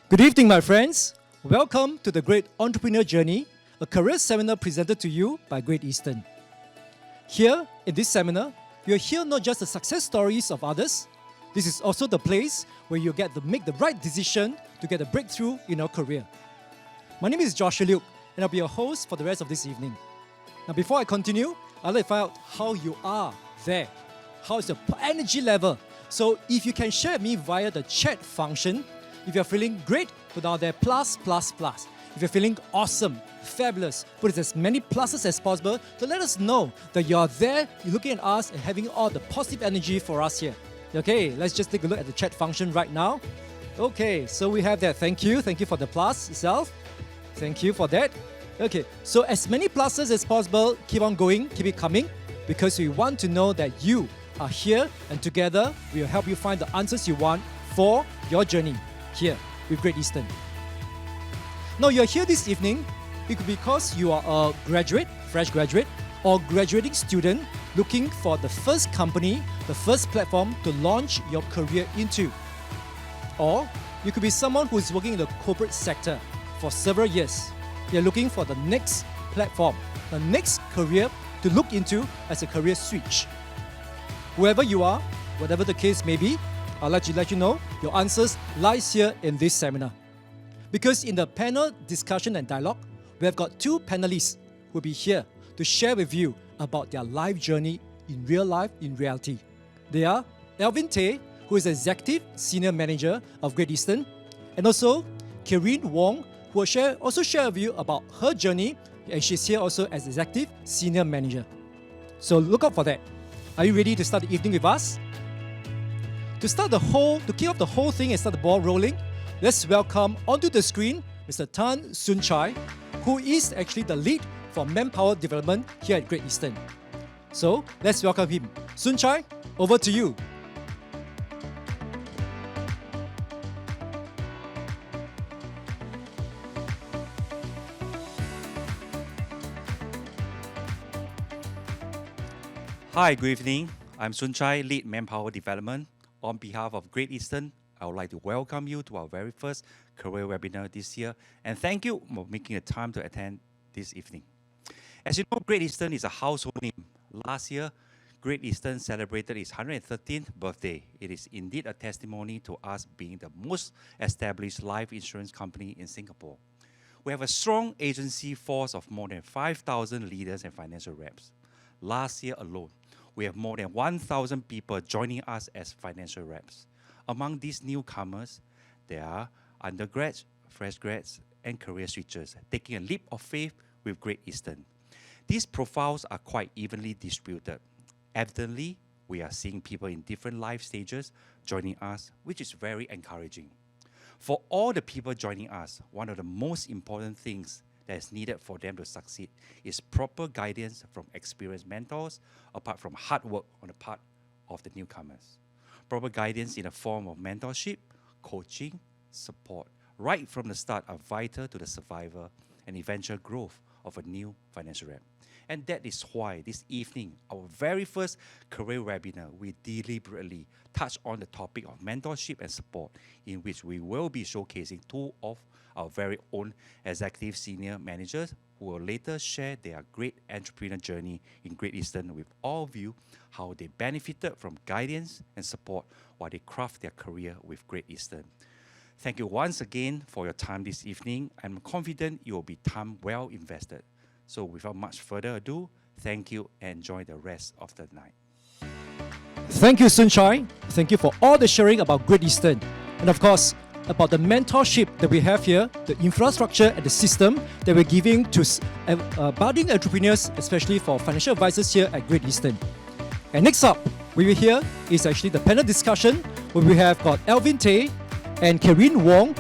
Good evening, my friends. Welcome to the Great Entrepreneur Journey, a career seminar presented to you by Great Eastern. Here, in this seminar, you'll hear not just the success stories of others. This is also the place where you get to make the right decision to get a breakthrough in your career. My name is Joshua Luke, and I'll be your host for the rest of this evening. Now, before I continue, I'd like to find out how you are there. How is your energy level? So, if you can share with me via the chat function, if you're feeling great, put out there plus. If you're feeling awesome, fabulous, put as many pluses as possible to let us know that you're there, you're looking at us and having all the positive energy for us here. Okay, let's just take a look at the chat function right now. Okay, so we have that. Thank you for the plus itself. Thank you for that. Okay, so as many pluses as possible, keep on going, keep it coming, because we want to know that you are here and together we will help you find the answers you want for your journey here with Great Eastern. Now you're here this evening, it could be because you are a graduate, fresh graduate, or graduating student looking for the first company, the first platform to launch your career into. Or you could be someone who is working in the corporate sector for several years. You're looking for the next platform, the next career to look into as a career switch. Whoever you are, whatever the case may be, I'd like to let you know your answers lies here in this seminar. Because in the panel discussion and dialogue, we have got two panelists who will be here to share with you about their life journey in real life, in reality. They are Alvin Tay, who is Executive Senior Manager of Great Eastern, and also Kyrene Wong, who will also share with you about her journey, and she's here also as Executive Senior Manager. So look out for that. Are you ready to start the evening with us? To kick off the whole thing and start the ball rolling, let's welcome onto the screen Mr. Tan Soon Chai, who is actually the lead for manpower development here at Great Eastern. So let's welcome him. Soon Chai, over to you. Hi, good evening. I'm Soon Chai, Lead Manpower Development. On behalf of Great Eastern, I would like to welcome you to our very first career webinar this year, and thank you for making the time to attend this evening. As you know, Great Eastern is a household name. Last year, Great Eastern celebrated its 113th birthday. It is indeed a testimony to us being the most established life insurance company in Singapore. We have a strong agency force of more than 5,000 leaders and financial reps. Last year alone, we have more than 1,000 people joining us as financial reps. Among these newcomers, there are undergrads, fresh grads, and career switchers taking a leap of faith with Great Eastern. These profiles are quite evenly distributed. Evidently, we are seeing people in different life stages joining us, which is very encouraging. For all the people joining us, one of the most important things that is needed for them to succeed is proper guidance from experienced mentors, apart from hard work on the part of the newcomers. Proper guidance in the form of mentorship, coaching, support, right from the start are vital to the survival and eventual growth of a new financial rep. And that is why this evening, our very first career webinar, we deliberately touch on the topic of mentorship and support, in which we will be showcasing two of our very own executive senior managers who will later share their great entrepreneur journey in Great Eastern with all of you, how they benefited from guidance and support while they craft their career with Great Eastern. Thank you once again for your time this evening. I'm confident it will be time well invested. So without much further ado, thank you and enjoy the rest of the night. Thank you, Soon Chai. Thank you for all the sharing about Great Eastern. And of course, about the mentorship that we have here, the infrastructure and the system that we're giving to budding entrepreneurs, especially for financial advisors here at Great Eastern. And next up, we will hear is actually the panel discussion where we have got Alvin Tay and Kyrene Wong,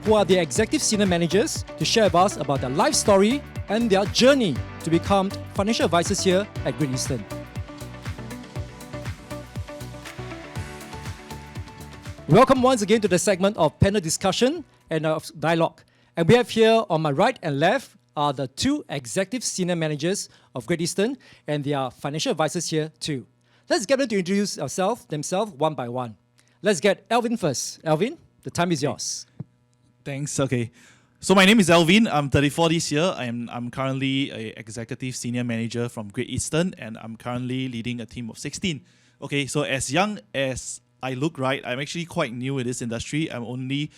who are the executive senior managers, to share with us about their life story and their journey to become financial advisors here at Great Eastern. Welcome once again to the segment of panel discussion and of dialogue. And we have here on my right and left are the two executive senior managers of Great Eastern, and they are financial advisors here too. Let's get them to introduce themselves one by one. Let's get Alvin first. Alvin, the time is yours. Thanks. Okay. So my name is Elvin. I'm 34 this year. I'm currently a executive senior manager from Great Eastern, and I'm currently leading a team of 16. Okay, so as young as I look, right, I'm actually quite new in this industry. I'm only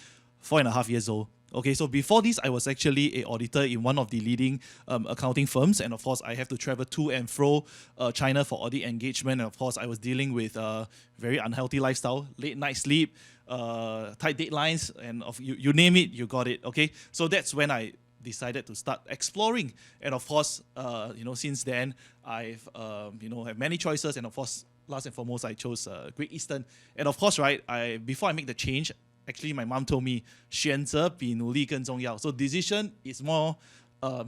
4.5 years old. Okay, so before this, I was actually a auditor in one of the leading accounting firms, and of course, I have to travel to and fro China for audit engagement. And of course, I was dealing with very unhealthy lifestyle, late night sleep, tight deadlines, and you name it, you got it. Okay, so that's when I decided to start exploring, and of course, since then I've have many choices, and of course, last and foremost, I chose Great Eastern, and of course, right, before I make the change. Actually, my mom told me, 选择比努力更重要. So decision is more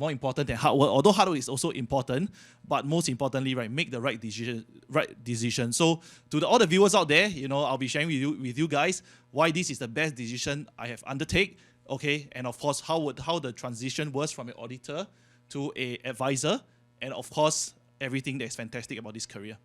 important than hard work. Although hard work is also important, but most importantly, right, make the right decision. So to all the viewers out there, I'll be sharing with you guys why this is the best decision I have undertake. Okay, and of course, how the transition was from an auditor to a advisor, and of course, everything that's fantastic about this career.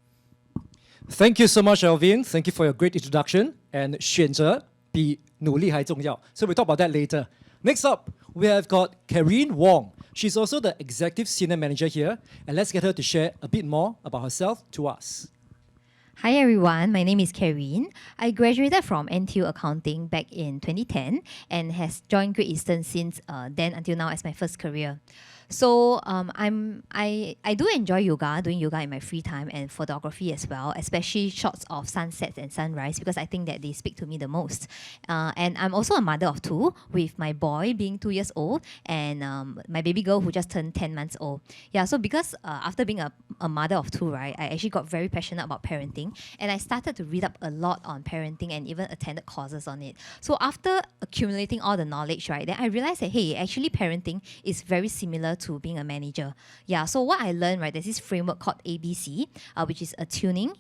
Thank you so much, Elvin. Thank you for your great introduction. And 选择比努力还重要. So we'll talk about that later. Next up, we have got Karine Wong. She's also the Executive Senior Manager here. And let's get her to share a bit more about herself to us. Hi everyone, my name is Karine. I graduated from NTU Accounting back in 2010 and has joined Great Eastern since then until now as my first career. So I do enjoy yoga, doing yoga in my free time, and photography as well, especially shots of sunsets and sunrise, because I think that they speak to me the most. And I'm also a mother of two, with my boy being 2 years old and my baby girl who just turned 10 months old. Yeah, so because after being a mother of two, right, I actually got very passionate about parenting, and I started to read up a lot on parenting and even attended courses on it. So after accumulating all the knowledge, right, then I realized that, hey, actually parenting is very similar to being a manager. Yeah, so what I learned, right, there's this framework called ABC, which is attuning,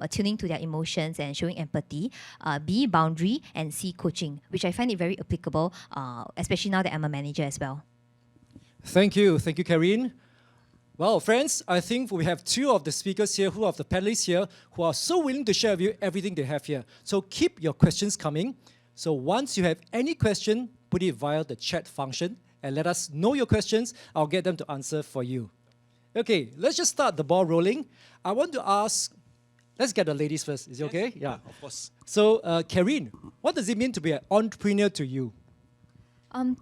attuning to their emotions and showing empathy, B, boundary, and C, coaching, which I find it very applicable, especially now that I'm a manager as well. Thank you, Karine. Well, friends, I think we have two of the speakers here, of the panelists here, who are so willing to share with you everything they have here. So keep your questions coming. So once you have any question, put it via the chat function and let us know your questions. I'll get them to answer for you. Okay, let's just start the ball rolling. I want to ask, let's get the ladies first. Is it okay? Yeah. Of course. So, Karine, what does it mean to be an entrepreneur to you?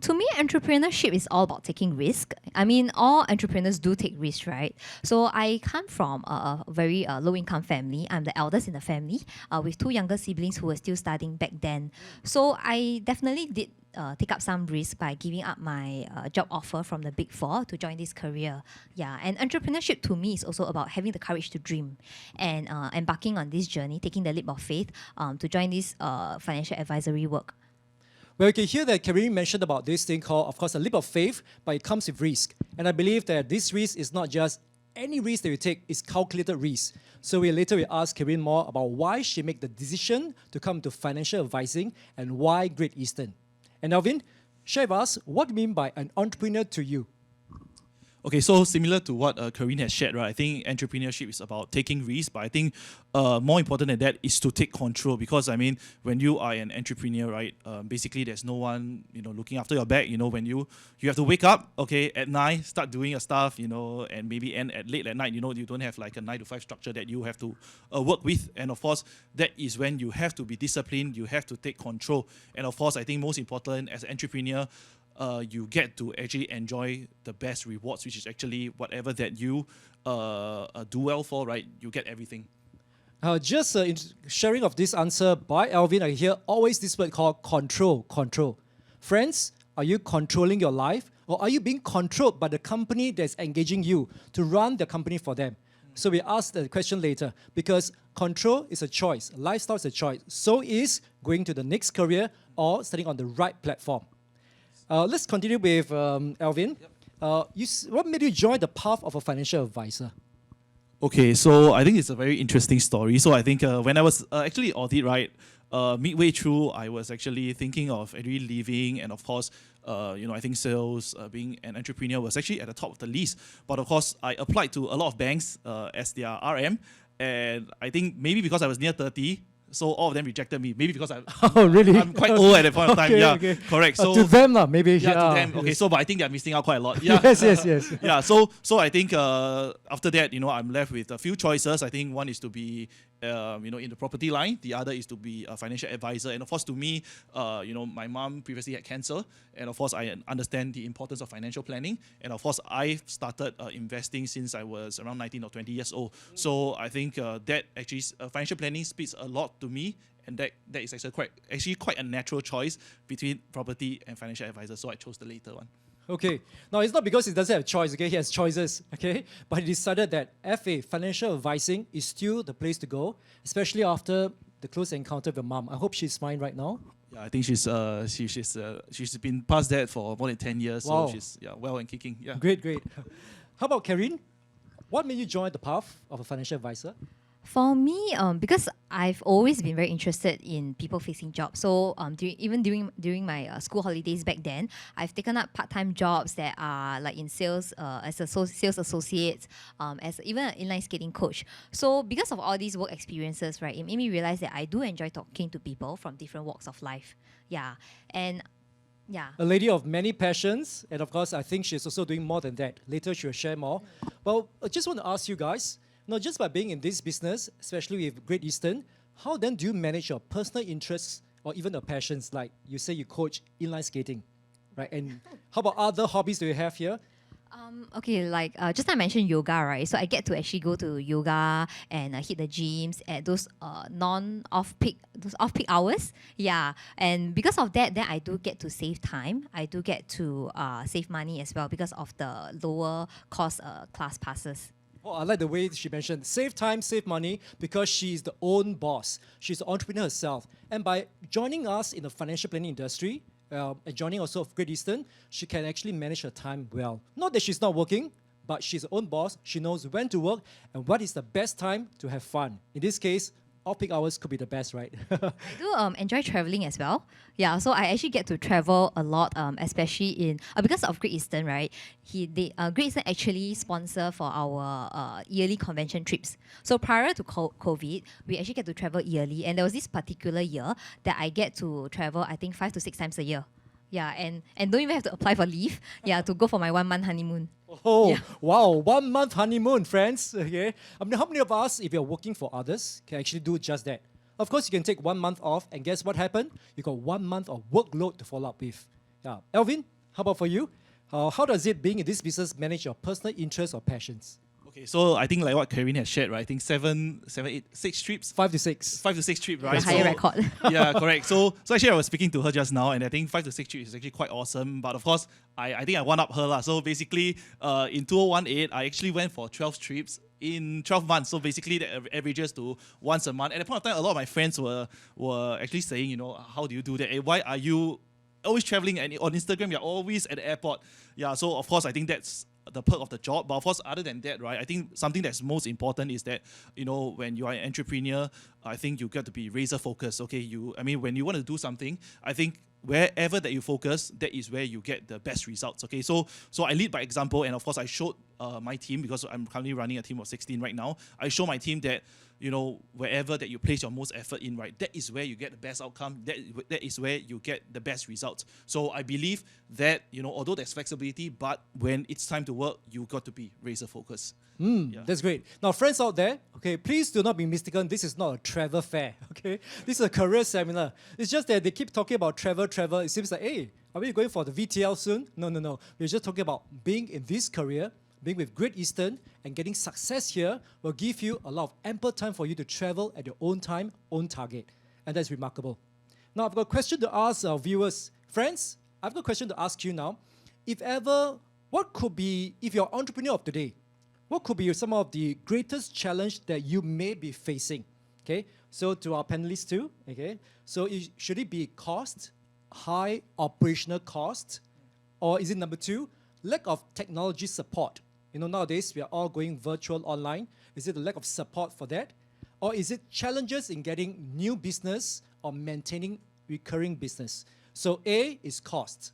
To me, entrepreneurship is all about taking risk. I mean, all entrepreneurs do take risks, right? So I come from a very low-income family. I'm the eldest in the family, with two younger siblings who were still studying back then. So I definitely did take up some risk by giving up my job offer from the Big Four to join this career. Yeah, and entrepreneurship to me is also about having the courage to dream and embarking on this journey, taking the leap of faith to join this financial advisory work. Well, you can hear that Karine mentioned about this thing called, of course, a leap of faith, but it comes with risk. And I believe that this risk is not just any risk that you take, it's calculated risk. So we ask Karine more about why she made the decision to come to financial advising and why Great Eastern. And Elvin, share with us what you mean by an entrepreneur to you. Okay, so similar to what Karine has shared, right? I think entrepreneurship is about taking risks, but I think more important than that is to take control. Because I mean, when you are an entrepreneur, right, basically there's no one looking after your back. When you have to wake up, okay, at 9, start doing your stuff, and maybe end at late at night. You don't have like a 9 to 5 structure that you have to work with. And of course, that is when you have to be disciplined. You have to take control. And of course, I think most important as an entrepreneur, you get to actually enjoy the best rewards, which is actually whatever that you do well for, right? You get everything. Just sharing of this answer by Elvin, I hear always this word called control. Friends, are you controlling your life, or are you being controlled by the company that's engaging you to run the company for them? So we ask the question later, because control is a choice, lifestyle is a choice. So is going to the next career or starting on the right platform. Let's continue with Elvin. What made you join the path of a financial advisor? Okay, so I think it's a very interesting story. So I think when I was actually audit, right, midway through, I was actually thinking of actually leaving, and of course, I think sales, being an entrepreneur was actually at the top of the list. But of course, I applied to a lot of banks as their RM, and I think maybe because I was near 30, So all of them rejected me. Maybe because Oh, really? I'm quite old at that point of time. Okay, Yeah, okay. correct. So To them, lah, maybe. yeah, to them. Okay, yes. so but I think they're missing out quite a lot. Yeah. Yes. Yeah, so I think after that, I'm left with a few choices. I think one is to be, in the property line. The other is to be a financial advisor. And of course, to me, my mom previously had cancer, and of course, I understand the importance of financial planning. And of course, I started investing since I was around 19 or 20 years old. So I think that actually financial planning speaks a lot to me. And that is actually quite a natural choice between property and financial advisor. So I chose the later one. Okay. Now, it's not because he doesn't have choice, okay? He has choices, okay? But he decided that FA, financial advising, is still the place to go, especially after the close encounter with your mom. I hope she's fine right now. Yeah, I think she's been past that for more than 10 years. Wow. So she's well and kicking. Yeah. Great. How about Karine? What made you join the path of a financial advisor? For me, because I've always been very interested in people-facing jobs. So even during my school holidays back then, I've taken up part-time jobs that are like in sales, as a sales associate, as even an inline skating coach. So because of all these work experiences, right, it made me realize that I do enjoy talking to people from different walks of life. Yeah, and yeah. A lady of many passions, and of course, I think she's also doing more than that. Later, she'll share more. Well, I just want to ask you guys, just by being in this business, especially with Great Eastern, how then do you manage your personal interests or even your passions? Like you say you coach inline skating, right? And how about other hobbies do you have here? Okay, like just now I mentioned yoga, right? So I get to actually go to yoga and hit the gyms at those off-peak hours. Yeah, and because of that, then I do get to save time. I do get to save money as well because of the lower cost class passes. Oh, I like the way she mentioned save time, save money, because she's the own boss. She's the entrepreneur herself. And by joining us in the financial planning industry, and joining also of Great Eastern, she can actually manage her time well. Not that she's not working, but she's her own boss. She knows when to work and what is the best time to have fun. In this case, off-peak hours could be the best, right? I do enjoy traveling as well. Yeah, so I actually get to travel a lot, especially in because of Great Eastern, right? Great Eastern actually sponsor for our yearly convention trips. So prior to COVID, we actually get to travel yearly, and there was this particular year that I get to travel, I think 5 to 6 times a year. Yeah, and don't even have to apply for leave. Yeah, to go for my 1 month honeymoon. Oh, Yeah. wow, 1 month honeymoon, friends. Okay. I mean, how many of us, if you're working for others, can actually do just that? Of course, you can take 1 month off, and guess what happened? You got 1 month of workload to follow up with. Yeah. Elvin, how about for you? How does it, being in this business, manage your personal interests or passions? Okay, so I think like what Karine has shared, right? I think 6 trips. 5 to 6. 5 to 6 trips, The right? higher record. Yeah, correct. So actually I was speaking to her just now, and I think 5 to 6 trips is actually quite awesome. But of course, I think I one up her lah. So basically, in 2018, I actually went for 12 trips in 12 months. So basically, that averages to once a month. At that point of time, a lot of my friends were actually saying, how do you do that? Why are you always traveling? And on Instagram, you're always at the airport. Yeah. So of course, I think that's the perk of the job. But of course, other than that, right, I think something that's most important is that, when you are an entrepreneur, I think you got to be razor focused. Okay, when you want to do something, I think wherever that you focus, that is where you get the best results. Okay, so I lead by example, and of course I showed my team, because I'm currently running a team of 16 right now. I show my team that wherever that you place your most effort in, right, that is where you get the best outcome. That is where you get the best results. So I believe that although there's flexibility, but when it's time to work, you got to be razor focused. Yeah. That's great. Now, friends out there, okay, please do not be mistaken. This is not a travel fair, okay? This is a career seminar. It's just that they keep talking about travel. It seems like, hey, are we going for the VTL soon? No. We're just talking about being in this career, being with Great Eastern, and getting success here will give you a lot of ample time for you to travel at your own time, own target. And that's remarkable. Now, I've got a question to ask our viewers. Friends, I've got a question to ask you now. If you're entrepreneur of today, what could be some of the greatest challenge that you may be facing? Okay, so to our panelists too, okay, so should it be cost, high operational cost, or is it number 2, lack of technology support? Nowadays we are all going virtual online. Is it the lack of support for that? Or is it challenges in getting new business or maintaining recurring business? So A is cost,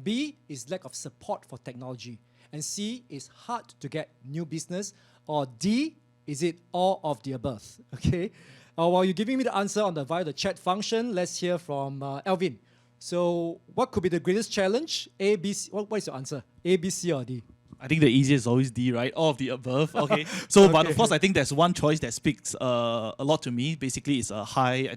B is lack of support for technology, and C is hard to get new business, or D, is it all of the above? Okay. While you're giving me the answer via the chat function, let's hear from Alvin. So, what could be the greatest challenge? A, B, C. What is your answer? A, B, C, or D? I think the easiest is always D, right? All of the above. Okay. So, but Okay. of course, I think there's one choice that speaks a lot to me. Basically, it's a high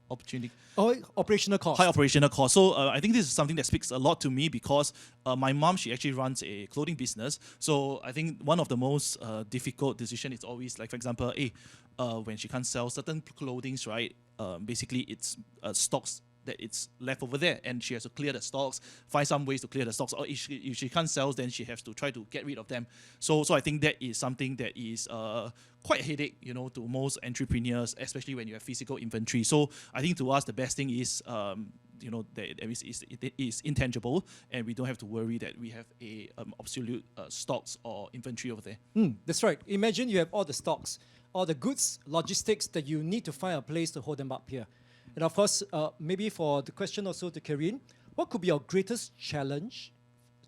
opportunity. Oh, operational cost. High operational cost. So I think this is something that speaks a lot to me because my mom, she actually runs a clothing business. So I think one of the most difficult decision is always like, for example, when she can't sell certain clothings, right? Basically, it's stocks that it's left over there, and she has to clear the stocks, find some ways to clear the stocks. Or if she can't sell, then she has to try to get rid of them. So I think that is something that is quite a headache, to most entrepreneurs, especially when you have physical inventory. So I think to us, the best thing is, that it is intangible, and we don't have to worry that we have a absolute stocks or inventory over there. That's right. Imagine you have all the stocks, all the goods, logistics that you need to find a place to hold them up here. And of course, maybe for the question also to Karine, what could be your greatest challenge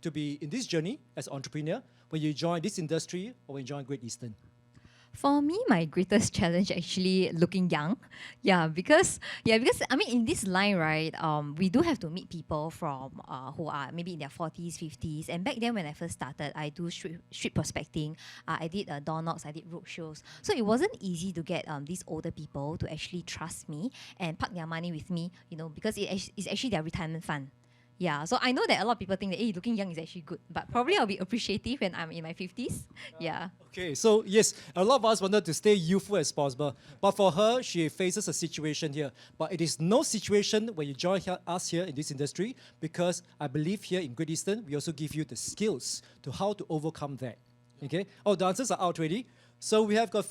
to be in this journey as an entrepreneur when you join this industry or when you join Great Eastern? For me, my greatest challenge actually looking young. Because I mean in this line, right, we do have to meet people from who are maybe in their 40s, 50s. And back then when I first started, I do street prospecting. I did door knocks, I did roadshows. So it wasn't easy to get these older people to actually trust me and park their money with me, because it's actually their retirement fund. Yeah, so I know that a lot of people think that, hey, looking young is actually good, but probably I'll be appreciative when I'm in my 50s. Yeah. Okay, so yes, a lot of us wanted to stay youthful as possible. But for her, she faces a situation here. But it is no situation when you join us here in this industry, because I believe here in Great Eastern, we also give you the skills to how to overcome that. Okay? Oh, the answers are out already. So we have got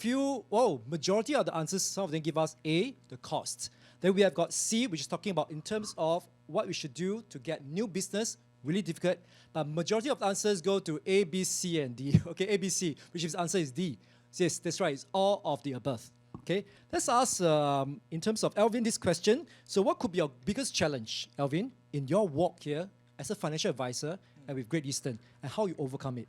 majority of the answers, some of them give us A, the cost. Then we have got C, which is talking about in terms of what we should do to get new business, really difficult. But majority of the answers go to A, B, C, and D. Okay, A, B, C, which is answer is D. Yes, that's right, it's all of the above. Okay, let's ask in terms of Alvin this question. So what could be your biggest challenge, Alvin, in your walk here as a financial advisor and with Great Eastern, and how you overcome it?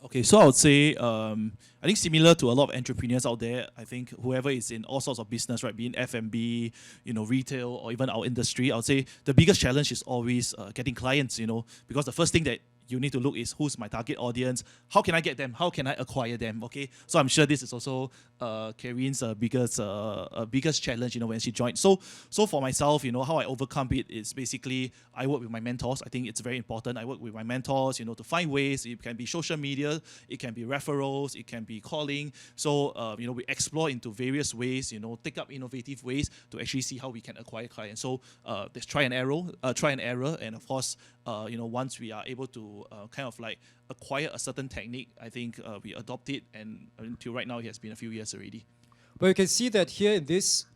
Okay, so I would say, I think similar to a lot of entrepreneurs out there, I think whoever is in all sorts of business, right, being F&B, retail, or even our industry, I would say the biggest challenge is always getting clients, because the first thing that you need to look is who's my target audience, how can I get them, how can I acquire them, okay? So I'm sure this is also Karine's biggest challenge, when she joined. So for myself, how I overcome it is basically I work with my mentors. I think it's very important. I work with my mentors, to find ways. It can be social media, it can be referrals, it can be calling. So, we explore into various ways, take up innovative ways to actually see how we can acquire clients. So there's try and error. And of course, once we are able to kind of like acquire a certain technique, I think we adopt it, and until right now it has been a few years already. But you can see that here in this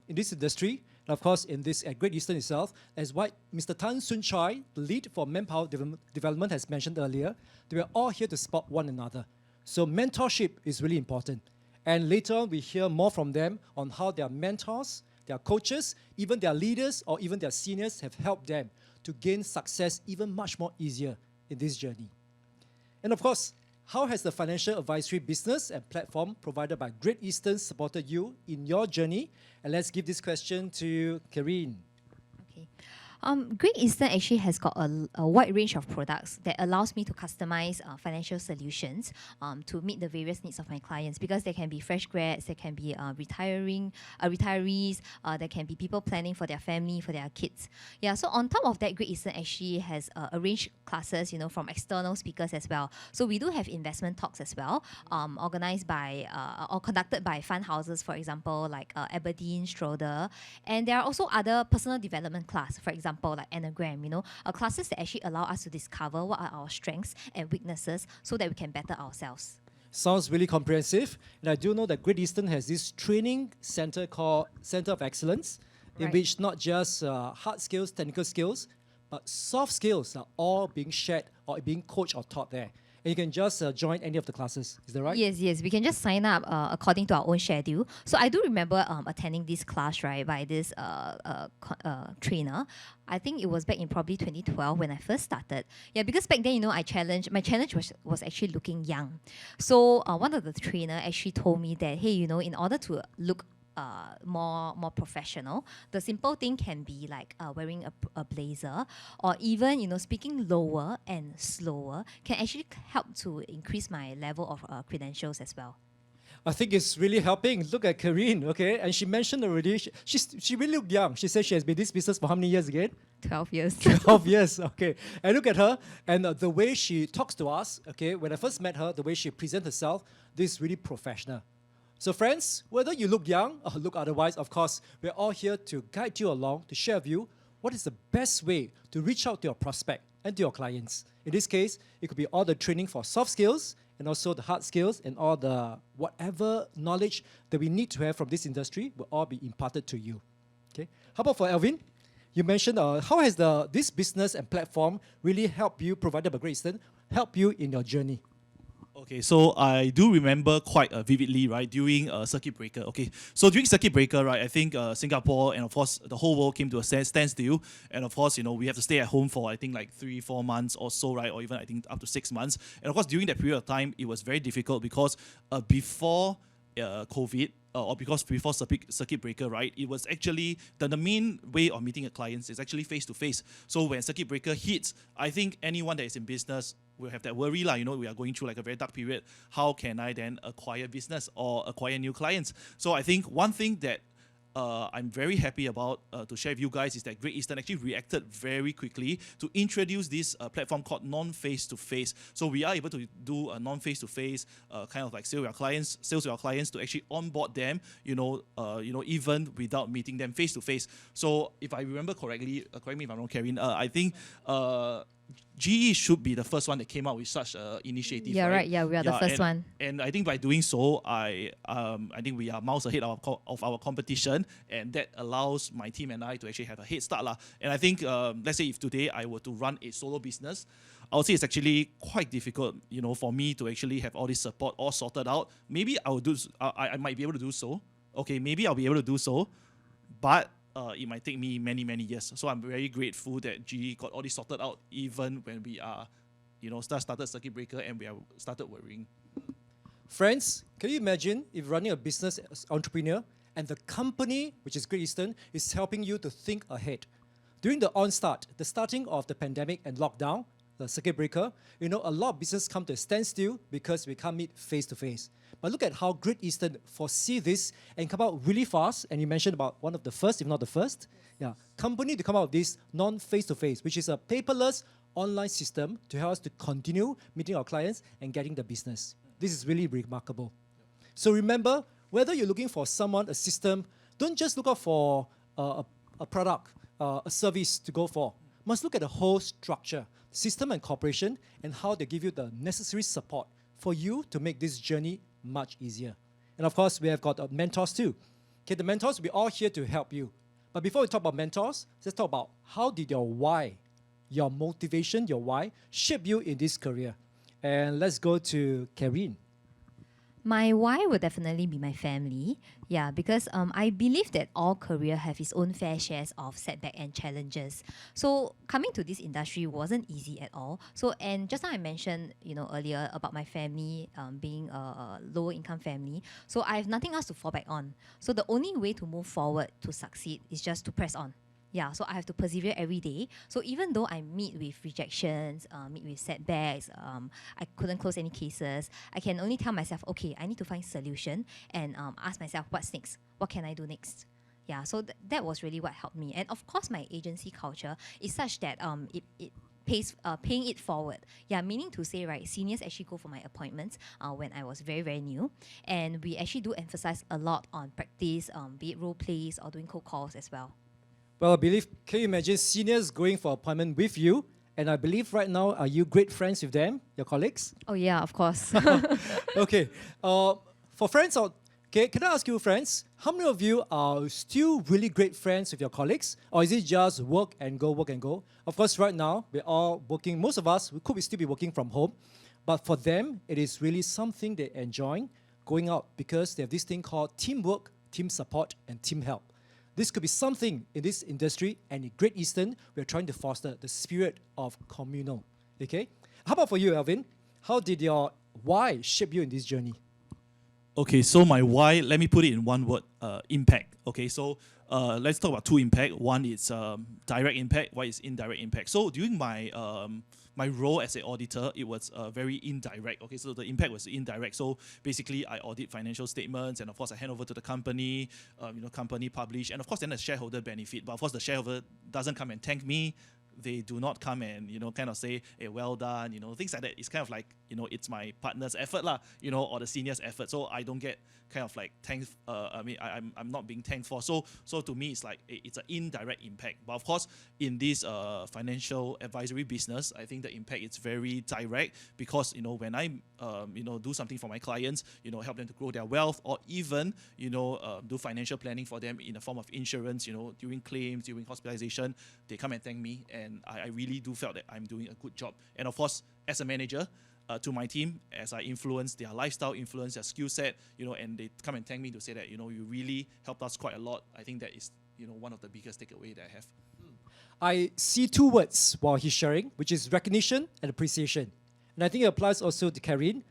industry, and of course at Great Eastern itself, as what Mr. Tan Sun Chai, the lead for Manpower Development, has mentioned earlier, they are all here to support one another. So mentorship is really important. And later on, we hear more from them on how their mentors, their coaches, even their leaders, or even their seniors have helped them to gain success even much more easier in this journey. And of course, how has the financial advisory business and platform provided by Great Eastern supported you in your journey? And let's give this question to Karine. Okay. Great Eastern actually has got a wide range of products that allows me to customize financial solutions to meet the various needs of my clients, because there can be fresh grads, there can be retirees, there can be people planning for their family, for their kids. Yeah, so on top of that, Great Eastern actually has arranged classes, from external speakers as well. So we do have investment talks as well, organized by or conducted by fund houses, for example, like Aberdeen, Schroeder. And there are also other personal development class, for example, like Enneagram, classes that actually allow us to discover what are our strengths and weaknesses so that we can better ourselves. Sounds really comprehensive. And I do know that Great Eastern has this training center called Center of Excellence, in which not just hard skills, technical skills, but soft skills are all being shared or being coached or taught there. And you can just join any of the classes. Is that right? Yes. We can just sign up according to our own schedule. So I do remember attending this class, right, by this trainer. I think it was back in probably 2012 when I first started. Yeah, because back then, my challenge was actually looking young. So one of the trainer actually told me that, hey, in order to look more professional. The simple thing can be like wearing a blazer, or even speaking lower and slower can actually help to increase my level of credentials as well. I think it's really helping. Look at Karine, okay? And she mentioned already, she really looked young. She said she has been in this business for how many years again? 12 years. 12 years, okay. And look at her, and the way she talks to us, okay? When I first met her, the way she presents herself, this is really professional. So friends, whether you look young or look otherwise, of course, we're all here to guide you along, to share with you what is the best way to reach out to your prospect and to your clients. In this case, it could be all the training for soft skills and also the hard skills, and all the whatever knowledge that we need to have from this industry will all be imparted to you. Okay. How about for Alvin? You mentioned how has this business and platform really helped you, provided by Great Eastern, help you in your journey? Okay, so I do remember quite vividly, right, during circuit breaker. Okay, so during circuit breaker, right, I think Singapore and of course the whole world came to a standstill, and of course, we have to stay at home for I think like 3-4 months or so, right, or even I think up to 6 months. And of course, during that period of time, it was very difficult because before COVID, or because before circuit breaker, right, it was actually the main way of meeting a client is actually face to face. So when circuit breaker hits, I think anyone that is in business will have that worry, we are going through like a very dark period. How can I then acquire business or acquire new clients? So I think one thing that I'm very happy about to share with you guys is that Great Eastern actually reacted very quickly to introduce this platform called non-face-to-face. So we are able to do a non-face-to-face kind of like sales with our clients to actually onboard them, even without meeting them face-to-face. So if I remember correctly, correct me if I'm wrong, Karine, I think GE should be the first one that came out with such an initiative. Yeah, right. Yeah, we are the first one. And I think by doing so, I think we are miles ahead of our competition, and that allows my team and I to actually have a head start. And I think, let's say if today I were to run a solo business, I would say it's actually quite difficult, for me to actually have all this support all sorted out. Maybe I might be able to do so. Okay, maybe I'll be able to do so, but it might take me many, many years. So I'm very grateful that GE got all this sorted out even when we are, started circuit breaker and we are started worrying. Friends, can you imagine if running a business as entrepreneur and the company, which is Great Eastern, is helping you to think ahead? During the the starting of the pandemic and lockdown, the circuit breaker, a lot of business come to a standstill because we can't meet face to face. But look at how Great Eastern foresee this and come out really fast. And you mentioned about one of the first, if not the first, company to come out with this non-face-to-face, which is a paperless online system to help us to continue meeting our clients and getting the business. This is really remarkable. So remember, whether you're looking for someone, a system, don't just look out for a product, a service to go for. Must look at the whole structure, system and corporation, and how they give you the necessary support for you to make this journey much easier. And of course, we have got mentors too. Okay, the mentors will be all here to help you. But before we talk about mentors, let's talk about how did your why, your motivation, your why, shape you in this career. And let's go to Karine. My why would definitely be my family. Yeah, because I believe that all career have its own fair shares of setback and challenges. So coming to this industry wasn't easy at all. So, and just now I mentioned, earlier about my family being a lower income family. So I have nothing else to fall back on. So the only way to move forward to succeed is just to press on. Yeah, so I have to persevere every day. So even though I meet with rejections, meet with setbacks, I couldn't close any cases, I can only tell myself, okay, I need to find solution and ask myself, what's next? What can I do next? Yeah, so that was really what helped me. And of course, my agency culture is such that it paying it forward. Yeah, meaning to say, right, seniors actually go for my appointments when I was very, very new. And we actually do emphasize a lot on practice, be it role plays or doing cold calls as well. Well, I believe, can you imagine seniors going for appointment with you? And I believe right now, are you great friends with them, your colleagues? Oh yeah, of course. Okay. For friends okay, can I ask you, friends, how many of you are still really great friends with your colleagues? Or is it just work and go, work and go? Of course, right now, we're all working, most of us, we could still be working from home. But for them, it is really something they enjoy going out because they have this thing called teamwork, team support, and team help. This could be something in this industry, and in Great Eastern, we're trying to foster the spirit of communal. Okay? How about for you, Alvin? How did your why shape you in this journey? Okay, so my why, let me put it in one word, impact. Okay, so let's talk about two impact. One is direct impact, one is indirect impact. So during my role as an auditor, it was very indirect. Okay, so the impact was indirect. So basically, I audit financial statements, and of course, I hand over to the company. Company publish, and of course, then the shareholder benefit. But of course, the shareholder doesn't come and thank me. They do not come and kind of say, hey, well done, things like that. It's kind of like it's my partner's effort lah, or the senior's effort. So I don't get kind of like thanks. I'm not being thanked for. So to me, it's like it's an indirect impact. But of course, in this financial advisory business, I think the impact is very direct, because when I do something for my clients, help them to grow their wealth, or even do financial planning for them in the form of insurance, during claims, during hospitalization, they come and thank me, and I really do felt that I'm doing a good job. And of course, as a manager, to my team, as I influence their lifestyle, influence their skill set, and they come and thank me to say that, you really helped us quite a lot. I think that is, one of the biggest takeaway that I have. I see two words while he's sharing, which is recognition and appreciation. And I think it applies also to Karine.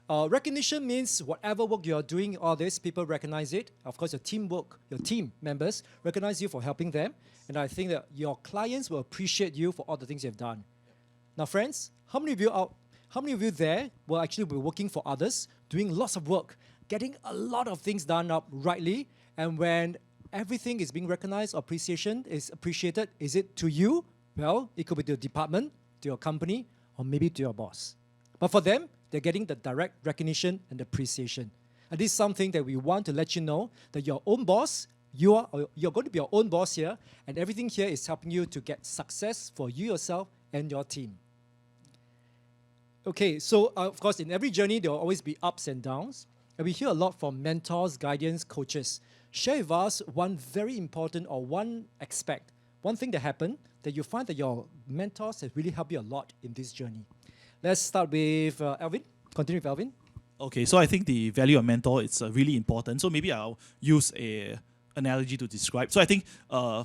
Recognition means whatever work you're doing, all this, people recognize it. Of course, your teamwork, your team members recognize you for helping them. And I think that your clients will appreciate you for all the things you've done. Now, friends, how many of you there will actually be working for others, doing lots of work, getting a lot of things done up rightly, and when everything is being recognized or appreciation is appreciated, is it to you? Well, it could be to your department, to your company, or maybe to your boss. But for them, they're getting the direct recognition and appreciation. And this is something that we want to let you know, that your own boss, you're going to be your own boss here, and everything here is helping you to get success for you yourself and your team. Okay, so of course, in every journey, there will always be ups and downs. And we hear a lot from mentors, guardians, coaches. Share with us one very important or one aspect, one thing that happened that you find that your mentors have really helped you a lot in this journey. Let's start with Alvin. Continue with Alvin. Okay, so I think the value of mentor is really important. So maybe I'll use a analogy to describe. So I think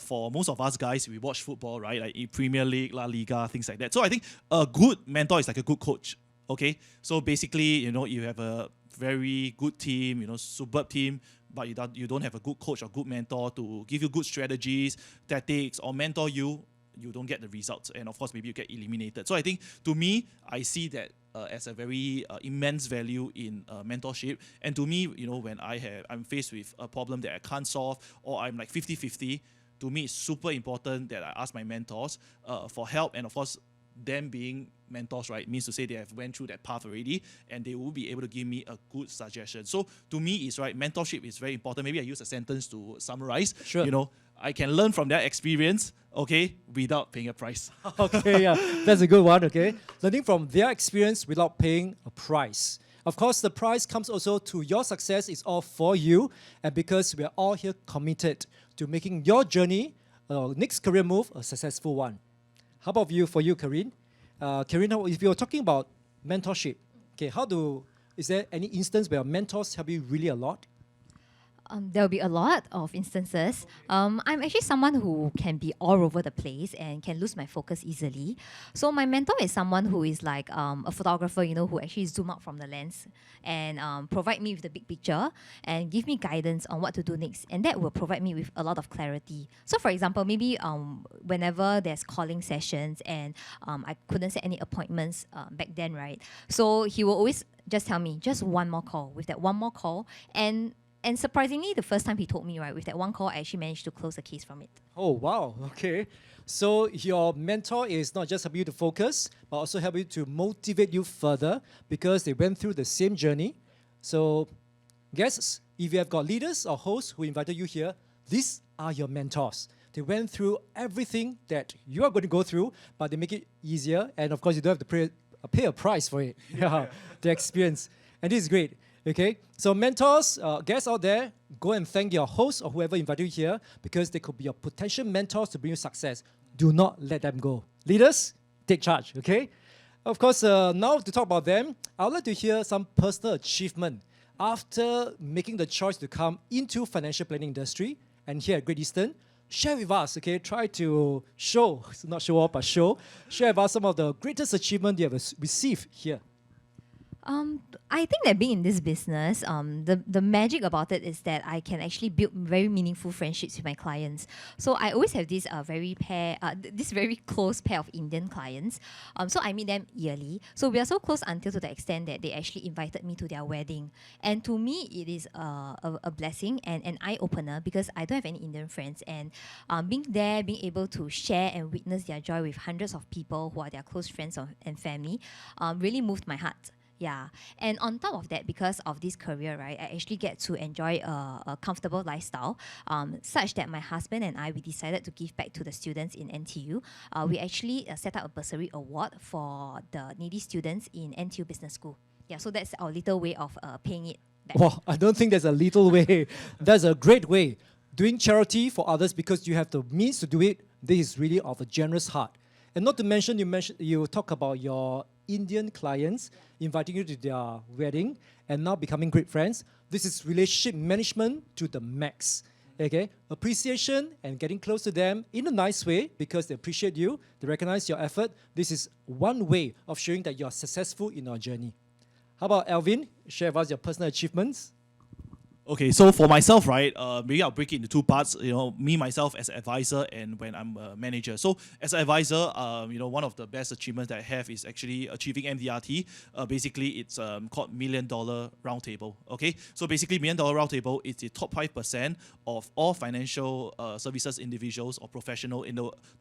for most of us guys, we watch football, right? Like in Premier League, La Liga, things like that. So I think a good mentor is like a good coach. Okay, so basically, you have a very good team, superb team, but you don't have a good coach or good mentor to give you good strategies, tactics, or mentor you. You don't get the results, and of course, maybe you get eliminated. So I think, to me, I see that as a very immense value in mentorship. And to me, when I'm faced with a problem that I can't solve, or I'm like 50-50, to me, it's super important that I ask my mentors for help. And of course, them being mentors, right, means to say they have went through that path already, and they will be able to give me a good suggestion. So to me, it's right, mentorship is very important. Maybe I use a sentence to summarize. Sure. I can learn from their experience, okay, without paying a price. Okay, yeah, that's a good one, okay? Learning from their experience without paying a price. Of course, the price comes also to your success. It's all for you. And because we're all here committed to making your journey, next career move, a successful one. How about for you, Karine? Karine, if you're talking about mentorship, okay, is there any instance where mentors help you really a lot? There'll be a lot of instances. I'm actually someone who can be all over the place and can lose my focus easily. So my mentor is someone who is like a photographer, who actually zoom out from the lens and provide me with the big picture and give me guidance on what to do next. And that will provide me with a lot of clarity. So for example, maybe whenever there's calling sessions and I couldn't set any appointments back then, right? So he will always just tell me, just one more call. With that one more call, and surprisingly, the first time he told me, right, with that one call, I actually managed to close the case from it. Oh, wow. Okay. So your mentor is not just helping you to focus, but also helping you to motivate you further because they went through the same journey. So guests, if you have got leaders or hosts who invited you here, these are your mentors. They went through everything that you are going to go through, but they make it easier. And of course, you don't have to pay a price for it. Yeah, the experience. And this is great. Okay, so mentors, guests out there, go and thank your host or whoever invited you here because they could be your potential mentors to bring you success. Do not let them go. Leaders, take charge, okay? Of course, now to talk about them, I would like to hear some personal achievement after making the choice to come into financial planning industry and here at Great Eastern. Share with us, okay? Try to show, not show off, but share with us some of the greatest achievement you have received here. I think that being in this business, the magic about it is that I can actually build very meaningful friendships with my clients. So I always have this this very close pair of Indian clients. So I meet them yearly. So we are so close until to the extent that they actually invited me to their wedding. And to me, it is a blessing and an eye opener because I don't have any Indian friends. And being there, being able to share and witness their joy with hundreds of people who are their close friends and family, really moved my heart. Yeah, and on top of that, because of this career, right, I actually get to enjoy a comfortable lifestyle, such that my husband and I, we decided to give back to the students in NTU. We actually set up a bursary award for the needy students in NTU Business School. Yeah, so that's our little way of paying it back. Well, I don't think there's a little way. That's a great way. Doing charity for others because you have the means to do it, this is really of a generous heart. And not to mention, you talk about your Indian clients inviting you to their wedding and now becoming great friends. This is relationship management to the max. Okay, appreciation and getting close to them in a nice way because they appreciate you, they recognize your effort. This is one way of showing that you are successful in your journey. How about Alvin? Share with us your personal achievements. Okay, so for myself, right, maybe I'll break it into two parts. Me, myself as an advisor and when I'm a manager. So as an advisor, one of the best achievements that I have is actually achieving MDRT. Basically, it's called $1 Million Roundtable. Okay, so basically, $1 Million Roundtable is the top 5% of all financial services individuals or professional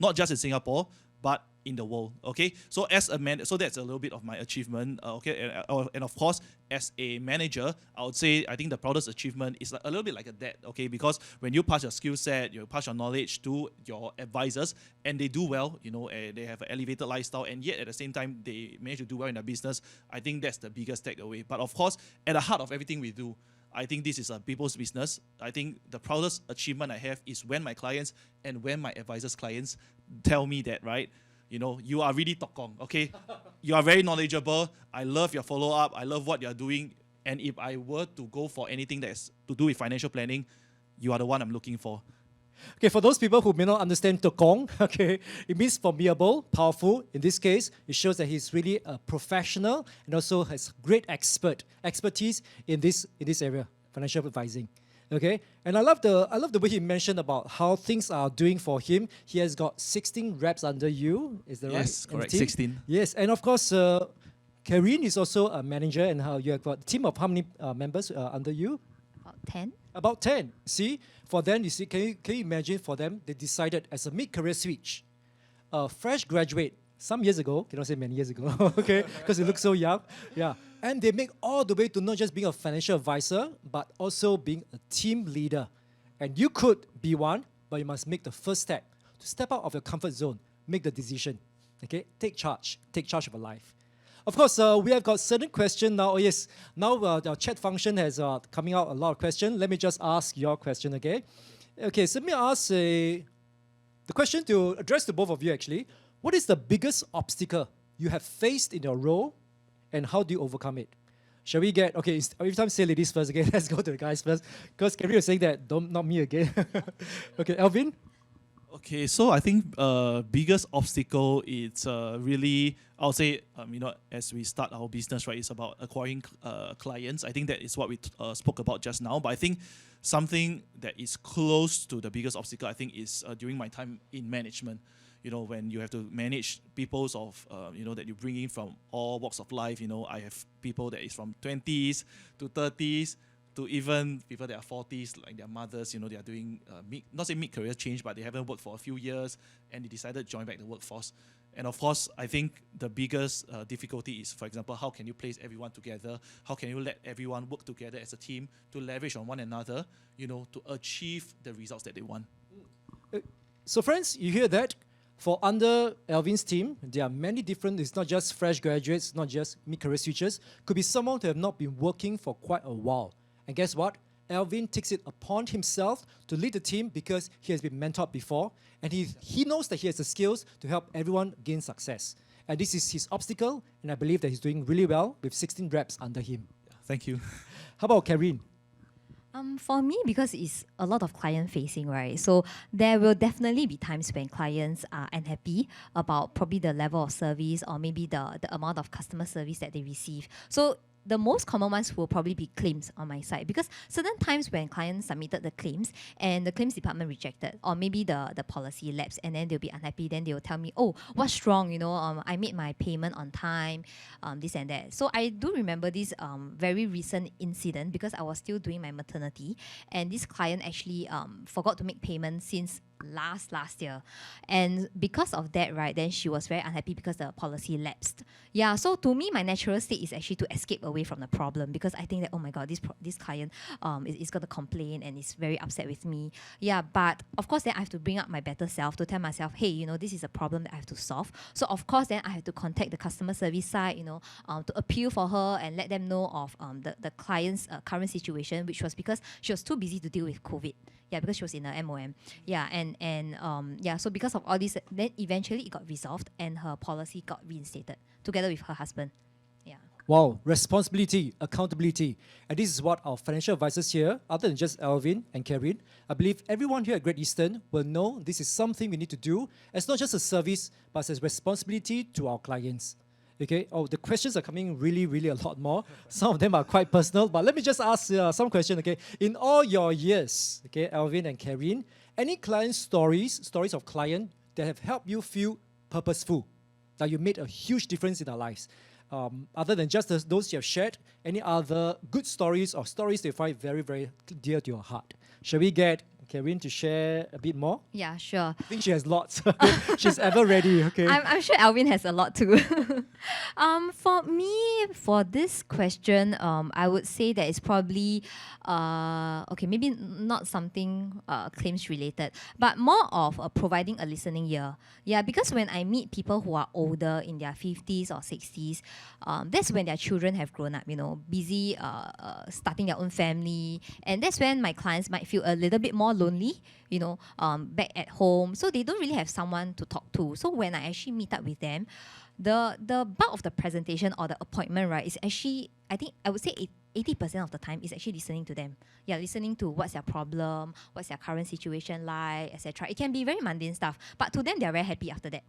not just in Singapore, but in the world. Okay, so as a so that's a little bit of my achievement. Okay, and of course, as a manager, I would say I think the proudest achievement is a little bit like a dad. Okay, because when you pass your skill set, you pass your knowledge to your advisors, and they do well, they have an elevated lifestyle, and yet at the same time they manage to do well in their business. I think that's the biggest takeaway. But of course, at the heart of everything we do, I think this is a people's business. I think the proudest achievement I have is when my clients and when my advisors' clients tell me that, right, you are really tokong, okay? You are very knowledgeable. I love your follow-up. I love what you're doing. And if I were to go for anything that's to do with financial planning, you are the one I'm looking for. Okay, for those people who may not understand Tokong, okay, it means formidable, powerful. In this case, it shows that he's really a professional and also has great expertise in this area, financial advising. Okay, and I love the way he mentioned about how things are doing for him. He has got 16 reps under you. Is that right? Yes, correct. 16. Yes, and of course, Karine is also a manager, and how you have got a team of how many members under you? About 10. About 10. See, for them, you see, can you imagine for them, they decided as a mid-career switch, a fresh graduate, some years ago, cannot say many years ago, okay, because you look so young, yeah. And they make all the way to not just being a financial advisor, but also being a team leader. And you could be one, but you must make the first step to step out of your comfort zone, make the decision, okay? Take charge of your life. Of course, we have got certain questions now. Oh yes, now the chat function has coming out a lot of questions. Let me just ask your question, okay? Okay, so let me ask the question to address to both of you actually. What is the biggest obstacle you have faced in your role and how do you overcome it? Shall we get, okay, every time say ladies first, okay, let's go to the guys first. Because Kerry was saying that, not me again. Okay, Alvin? Okay, so I think biggest obstacle is really, I'll say, as we start our business, right, it's about acquiring clients. I think that is what we spoke about just now. But I think something that is close to the biggest obstacle, I think, is during my time in management. When you have to manage people that you bring in from all walks of life. I have people that is from 20s to 30s to even people that are 40s, like their mothers, they are doing, not say mid-career change, but they haven't worked for a few years and they decided to join back the workforce. And of course, I think the biggest difficulty is, for example, how can you place everyone together? How can you let everyone work together as a team to leverage on one another, to achieve the results that they want? So friends, you hear that? For under Alvin's team, there are many different, it's not just fresh graduates, not just mid-career switchers, could be someone who have not been working for quite a while. And guess what? Alvin takes it upon himself to lead the team because he has been mentored before and he knows that he has the skills to help everyone gain success. And this is his obstacle, and I believe that he's doing really well with 16 reps under him. Thank you. How about Karine? For me, because it's a lot of client facing, right? So there will definitely be times when clients are unhappy about probably the level of service or maybe the amount of customer service that they receive. So the most common ones will probably be claims on my side, because certain times when clients submitted the claims and the claims department rejected, or maybe the policy lapsed, and then they'll be unhappy, then they'll tell me, oh, what's wrong, I made my payment on time, this and that. So I do remember this very recent incident, because I was still doing my maternity, and this client actually forgot to make payment since last year, and because of that, right, then she was very unhappy because the policy lapsed. Yeah, so to me, my natural state is actually to escape away from the problem, because I think that, oh my god, this client is going to complain and is very upset with me. Yeah, but of course then I have to bring up my better self to tell myself, hey, this is a problem that I have to solve. So of course then I have to contact the customer service side, to appeal for her and let them know of the client's current situation, which was because she was too busy to deal with COVID. Yeah, because she was in a MOM. Yeah, and so because of all this, then eventually it got resolved and her policy got reinstated together with her husband. Yeah. Wow, responsibility, accountability. And this is what our financial advisors here, other than just Alvin and Karen, I believe everyone here at Great Eastern will know this is something we need to do as not just a service, but as a responsibility to our clients. Okay. Oh, the questions are coming really a lot more. Some of them are quite personal, but let me just ask some questions. Okay. In all your years, okay, Alvin and Karen, any client stories of client that have helped you feel purposeful, that you made a huge difference in our lives? Other than just those you have shared, any other good stories or stories that you find very dear to your heart? Shall we get Karen to share a bit more? Yeah, sure. I think she has lots. She's ever ready. Okay. I'm sure Alvin has a lot too. For me, for this question, I would say that it's probably maybe not something claims related, but more of providing a listening ear. Yeah, because when I meet people who are older in their 50s or 60s, that's when their children have grown up, busy starting their own family, and that's when my clients might feel a little bit more lonely, back at home. So they don't really have someone to talk to. So when I actually meet up with them, the bulk of the presentation or the appointment, right, is actually, I would say 80% of the time is actually listening to them. Yeah, listening to what's their problem, what's their current situation like, etc. It can be very mundane stuff, but to them, they're very happy after that.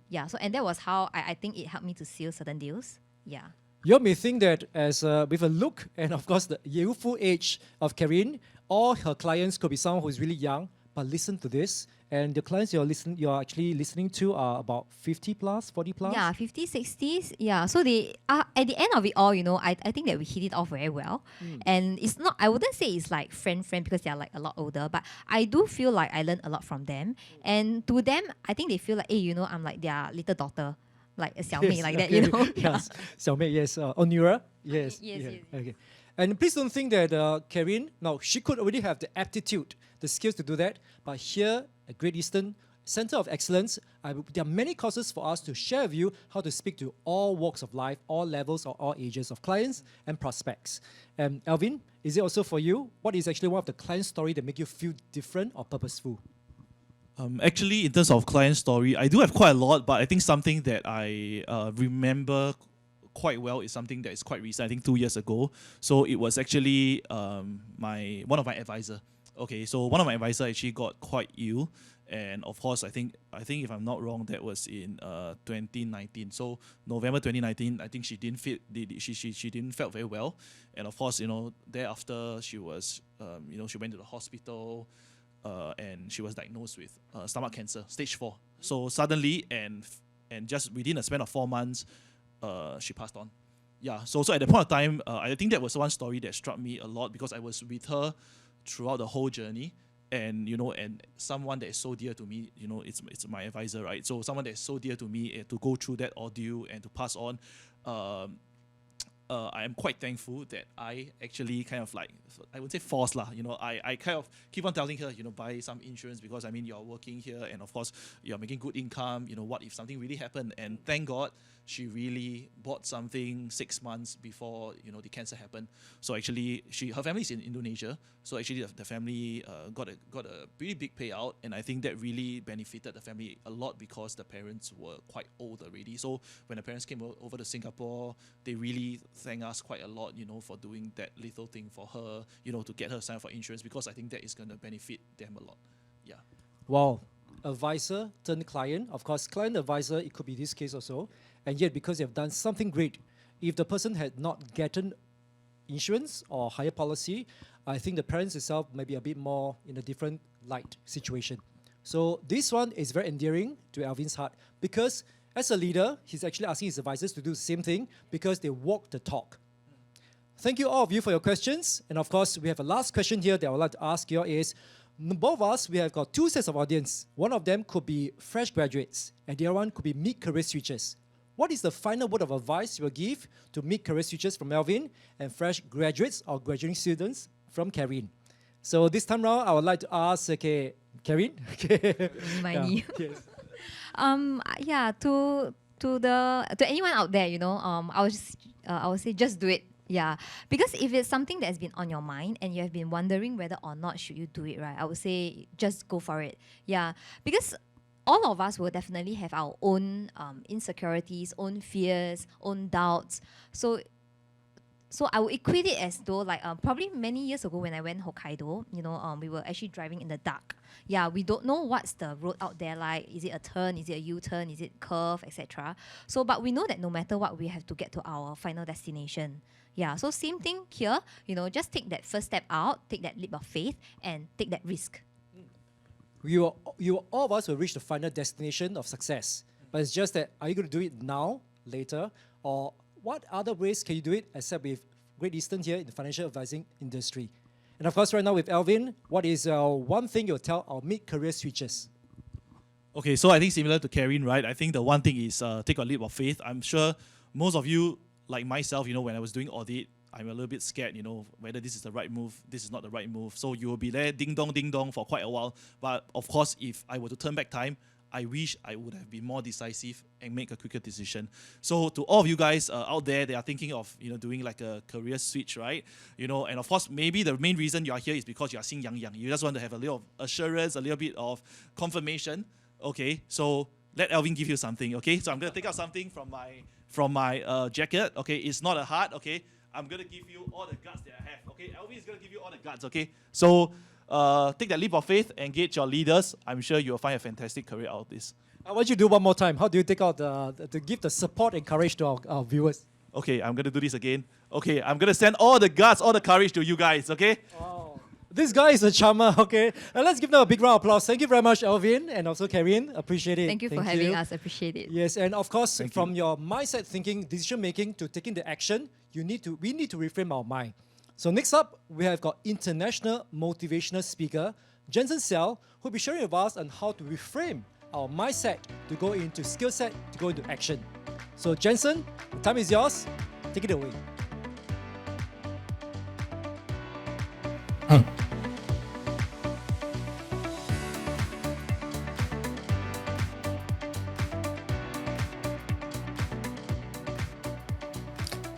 Yeah, so and that was how I think it helped me to seal certain deals. Yeah. You may think that as with a look and of course the youthful age of Karen, all her clients could be someone who is really young, but listen to this. And the clients you're actually listening to are about 50 plus, 40 plus? Yeah, 50s, 60s. Yeah, so they are, at the end of it all, I think that we hit it off very well. And it's not, I wouldn't say it's like friend because they are like a lot older, but I do feel like I learned a lot from them. And to them, I think they feel like, hey, I'm like their little daughter, like a Xiaomei, like that, Yes, Xiaomei, yes. Onura, yes. Yes. Okay. And please don't think that Karen, no, she could already have the aptitude, the skills to do that. But here at Great Eastern Center of Excellence, there are many courses for us to share with you how to speak to all walks of life, all levels or all ages of clients and prospects. Alvin, is it also for you? What is actually one of the client story that make you feel different or purposeful? Actually, in terms of client story, I do have quite a lot, but I think something that I remember quite well is something that is quite recent. I think 2 years ago. So it was actually one of my advisor. Okay, so one of my advisor actually got quite ill, and of course, I think if I'm not wrong, that was in 2019. So November 2019, I think she didn't feel she didn't felt very well, and of course, thereafter she was she went to the hospital. And she was diagnosed with stomach cancer, stage 4. So suddenly, and just within a span of 4 months, she passed on. Yeah. So at that point of time, I think that was one story that struck me a lot, because I was with her throughout the whole journey, and and someone that is so dear to me, it's my advisor, right? So someone that is so dear to me, to go through that ordeal and to pass on. I am quite thankful that I actually kind of like, I would say forced lah, I kind of keep on telling her, buy some insurance, because I mean, you're working here and of course you're making good income, what if something really happened? And thank God she really bought something 6 months before, the cancer happened. So actually her family is in Indonesia. So actually the family got a pretty big payout, and I think that really benefited the family a lot, because the parents were quite old already. So when the parents came over to Singapore, they really thank us quite a lot, for doing that little thing for her, to get her signed for insurance, because I think that is going to benefit them a lot. Yeah. Wow. Advisor turned client. Of course, client advisor, it could be this case also. And yet, because you have done something great, if the person had not gotten insurance or higher policy, I think the parents itself may be a bit more in a different light situation. So this one is very endearing to Alvin's heart because as a leader, he's actually asking his advisors to do the same thing because they walk the talk. Thank you all of you for your questions. And of course, we have a last question here that I would like to ask you is, both of us, we have got two sets of audience. One of them could be fresh graduates, and the other one could be mid-career switchers. What is the final word of advice you will give to mid-career switchers from Alvin and fresh graduates or graduating students from Karine? So this time round, I would like to ask, okay, Karine? Okay. Remind you. Yes. Yeah, to anyone out there, I would say just do it. Yeah, because if it's something that's been on your mind and you have been wondering whether or not should you do it, right, I would say just go for it. Yeah, because all of us will definitely have our own insecurities, own fears, own doubts. So I would equate it as though like probably many years ago when I went Hokkaido, we were actually driving in the dark. Yeah, we don't know what's the road out there like. Is it a turn? Is it a U-turn? Is it curve, etc. So, but we know that no matter what, we have to get to our final destination. Yeah, so same thing here. Just take that first step out, take that leap of faith, and take that risk. All of us will reach the final destination of success. But it's just that, are you going to do it now, later, or what other ways can you do it except with Great Eastern here in the financial advising industry? And of course, right now with Alvin, what is one thing you'll tell our mid-career switchers? Okay, so I think similar to Karine, right? I think the one thing is take a leap of faith. I'm sure most of you, like myself, when I was doing audit, I'm a little bit scared, whether this is the right move, this is not the right move. So you will be there ding dong for quite a while. But of course, if I were to turn back time, I wish I would have been more decisive and make a quicker decision. So to all of you guys out there, they are thinking of doing like a career switch, right? And of course, maybe the main reason you are here is because you are seeing young. You just want to have a little assurance, a little bit of confirmation. Okay, so let Alvin give you something. Okay, so I'm gonna take out something from my jacket. Okay, it's not a heart. Okay, I'm gonna give you all the guts that I have. Okay, Alvin is gonna give you all the guts. Okay, so take that leap of faith, engage your leaders. I'm sure you'll find a fantastic career out of this. I want you to do one more time. How do you take out to give the support and courage to our viewers? Okay, I'm gonna do this again. Okay, I'm gonna send all the guts, all the courage to you guys. Okay. Oh. This guy is a charmer, okay? Now let's give them a big round of applause. Thank you very much, Alvin, and also Karine. Appreciate it. Thank you for having us. Appreciate it. Yes, and of course, from your mindset thinking, decision making to taking the action, we need to reframe our mind. So next up, we have got international motivational speaker, Jensen Sell, who will be sharing with us on how to reframe our mindset to go into skill set, to go into action. So Jensen, the time is yours. Take it away.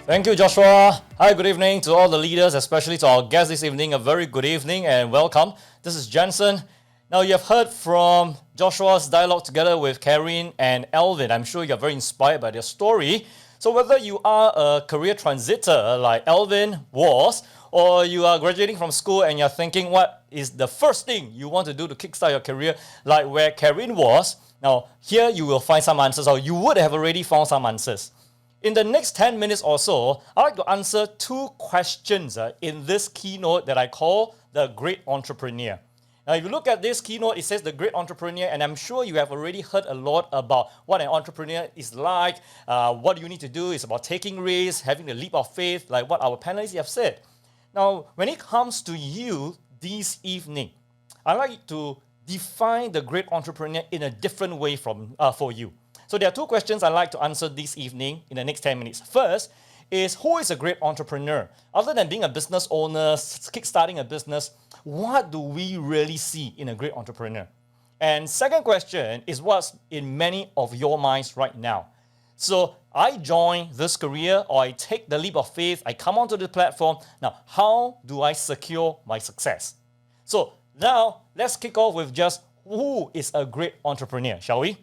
Thank you, Joshua. Hi, good evening to all the leaders, especially to our guests this evening. A very good evening and welcome. This is Jensen. Now, you have heard from Joshua's dialogue together with Karine and Alvin. I'm sure you're very inspired by their story. So whether you are a career transitor like Alvin was, or you are graduating from school and you're thinking what is the first thing you want to do to kickstart your career like where Karine was, now here you will find some answers, or you would have already found some answers. In the next 10 minutes or so, I'd like to answer two questions in this keynote that I call the Great Entrepreneur. Now, if you look at this keynote, it says the Great Entrepreneur, and I'm sure you have already heard a lot about what an entrepreneur is like, what you need to do is about taking risks, having the leap of faith, like what our panelists have said. Now, when it comes to you this evening, I'd like to define the Great Entrepreneur in a different way for you. So there are two questions I'd like to answer this evening in the next 10 minutes. First is, who is a great entrepreneur? Other than being a business owner, kickstarting a business, what do we really see in a great entrepreneur? And second question is, what's in many of your minds right now? So I join this career, or I take the leap of faith, I come onto the platform. Now, how do I secure my success? So now let's kick off with just who is a great entrepreneur, shall we?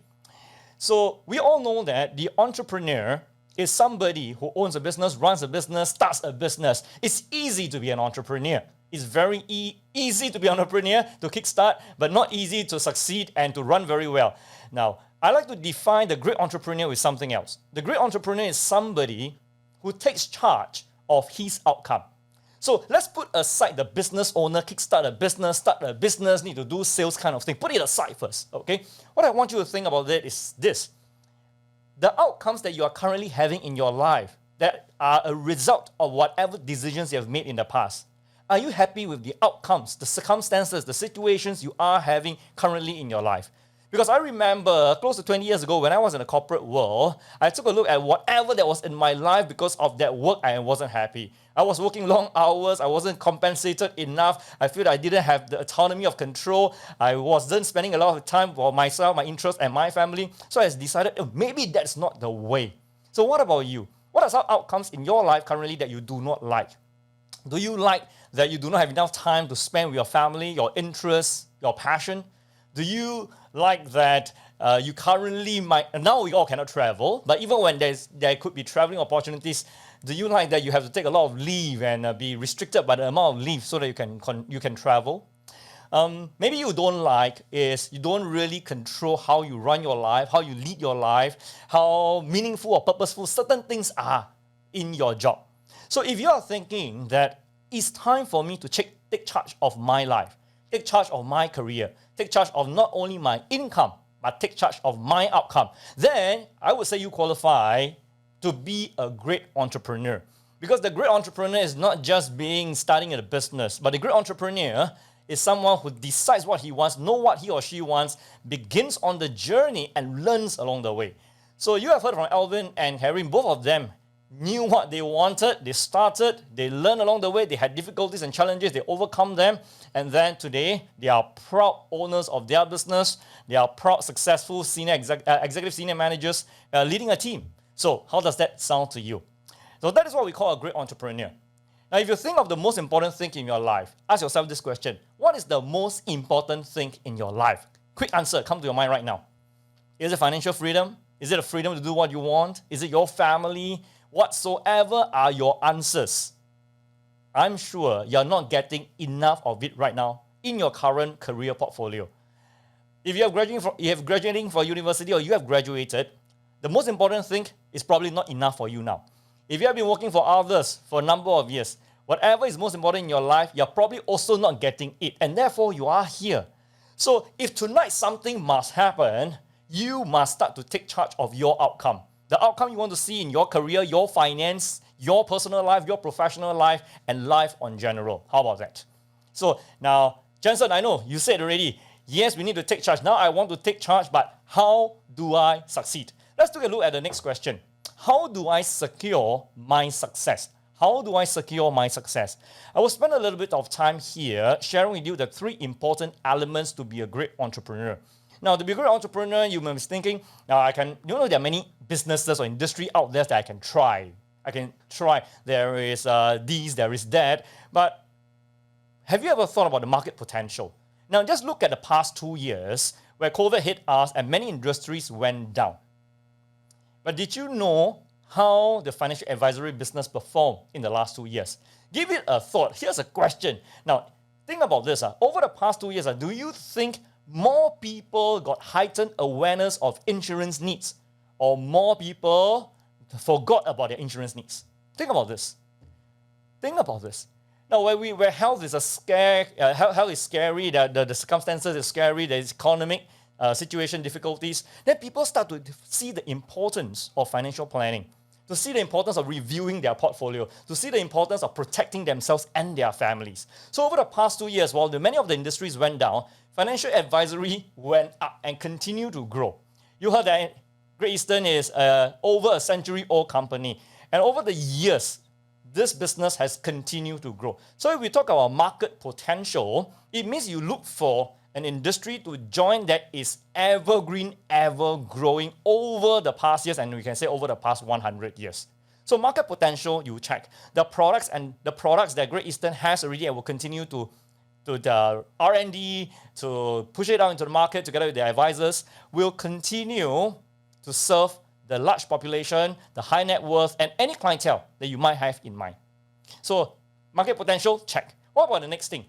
So we all know that the entrepreneur is somebody who owns a business, runs a business, starts a business. It's easy to be an entrepreneur. It's very easy to be an entrepreneur, to kickstart, but not easy to succeed and to run very well. Now, I like to define the great entrepreneur with something else. The great entrepreneur is somebody who takes charge of his outcome. So let's put aside the business owner, kickstart a business, start a business, need to do sales kind of thing. Put it aside first, okay? What I want you to think about that is this. The outcomes that you are currently having in your life that are a result of whatever decisions you have made in the past. Are you happy with the outcomes, the circumstances, the situations you are having currently in your life? Because I remember close to 20 years ago when I was in the corporate world, I took a look at whatever that was in my life because of that work, I wasn't happy. I was working long hours, I wasn't compensated enough, I feel that I didn't have the autonomy of control, I wasn't spending a lot of time for myself, my interests, and my family. So I decided maybe that's not the way. So what about you? What are some outcomes in your life currently that you do not like? Do you like that you do not have enough time to spend with your family, your interests, your passion? Do you like that you currently might, now we all cannot travel, but even when there could be traveling opportunities, do you like that you have to take a lot of leave and be restricted by the amount of leave so that you can travel? Maybe you don't like is you don't really control how you run your life, how you lead your life, how meaningful or purposeful certain things are in your job. So if you are thinking that it's time for me to take charge of my life, take charge of my career, take charge of not only my income, but take charge of my outcome, then I would say you qualify to be a great entrepreneur. Because the great entrepreneur is not just starting a business, but the great entrepreneur is someone who decides what he wants, know what he or she wants, begins on the journey and learns along the way. So you have heard from Alvin and Harry, both of them knew what they wanted, they started, they learned along the way, they had difficulties and challenges, they overcome them, and then today they are proud owners of their business, they are proud, successful executive senior managers leading a team. So how does that sound to you? So that is what we call a great entrepreneur. Now, if you think of the most important thing in your life, ask yourself this question. What is the most important thing in your life? Quick answer, come to your mind right now. Is it financial freedom? Is it a freedom to do what you want? Is it your family? Whatsoever are your answers, I'm sure you're not getting enough of it right now in your current career portfolio. If you have graduating for university or you have graduated, the most important thing is probably not enough for you now. If you have been working for others for a number of years, whatever is most important in your life, you're probably also not getting it, and therefore you are here. So if tonight something must happen, you must start to take charge of your outcome. The outcome you want to see in your career, your finance, your personal life, your professional life, and life on general. How about that? So now, Jensen, I know you said already, yes, we need to take charge. Now I want to take charge, but how do I succeed? Let's take a look at the next question. How do I secure my success? How do I secure my success? I will spend a little bit of time here sharing with you the 3 important elements to be a great entrepreneur. Now, to be a great entrepreneur, you may be thinking, there are many businesses or industry out there that I can try. There is this, there is that. But have you ever thought about the market potential? Now, just look at the past 2 years where COVID hit us and many industries went down. But did you know how the financial advisory business performed in the last 2 years? Give it a thought. Here's a question. Now, think about this. Over the past 2 years, do you think more people got heightened awareness of insurance needs, or more people forgot about their insurance needs? Think about this. Think about this. Now, where health is health is scary, the circumstances is scary, there's economic situation difficulties, then people start to see the importance of financial planning, to see the importance of reviewing their portfolio, to see the importance of protecting themselves and their families. So over the past 2 years, while many of the industries went down, financial advisory went up and continue to grow. You heard that Great Eastern is over a century-old company. And over the years, this business has continued to grow. So if we talk about market potential, it means you look for an industry to join that is evergreen, ever growing over the past years, and we can say over the past 100 years. So market potential, you check. The products that Great Eastern has already and will continue to the R&D, to push it out into the market together with their advisors, will continue to serve the large population, the high net worth, and any clientele that you might have in mind. So market potential, check. What about the next thing?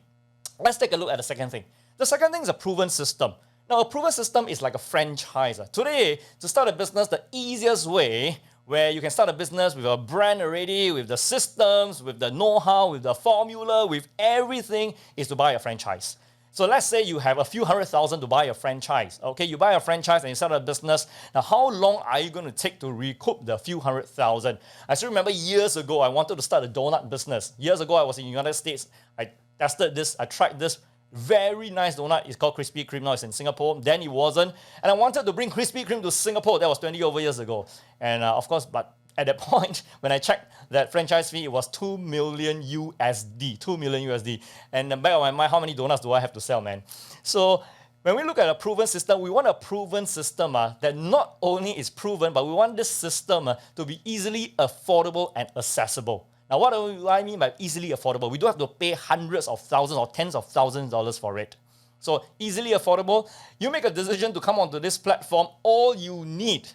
Let's take a look at the second thing. The second thing is a proven system. Now, a proven system is like a franchise. Today, to start a business, the easiest way where you can start a business with a brand already, with the systems, with the know-how, with the formula, with everything, is to buy a franchise. So let's say you have a few $100,000 to buy a franchise. Okay, you buy a franchise and you start a business. Now, how long are you going to take to recoup the few $100,000? I still remember years ago, I wanted to start a donut business. Years ago, I was in the United States. I tested this. I tried this very nice donut. It's called Krispy Kreme. Now it's in Singapore. Then it wasn't. And I wanted to bring Krispy Kreme to Singapore. That was 20 over years ago. And of course, but at that point, when I checked that franchise fee, it was $2 million USD. $2 million USD. And in the back of my mind, how many donuts do I have to sell, man? So when we look at a proven system, we want a proven system that not only is proven, but we want this system to be easily affordable and accessible. Now, what do I mean by easily affordable? We don't have to pay hundreds of thousands or tens of thousands of dollars for it. So easily affordable, you make a decision to come onto this platform, all you need,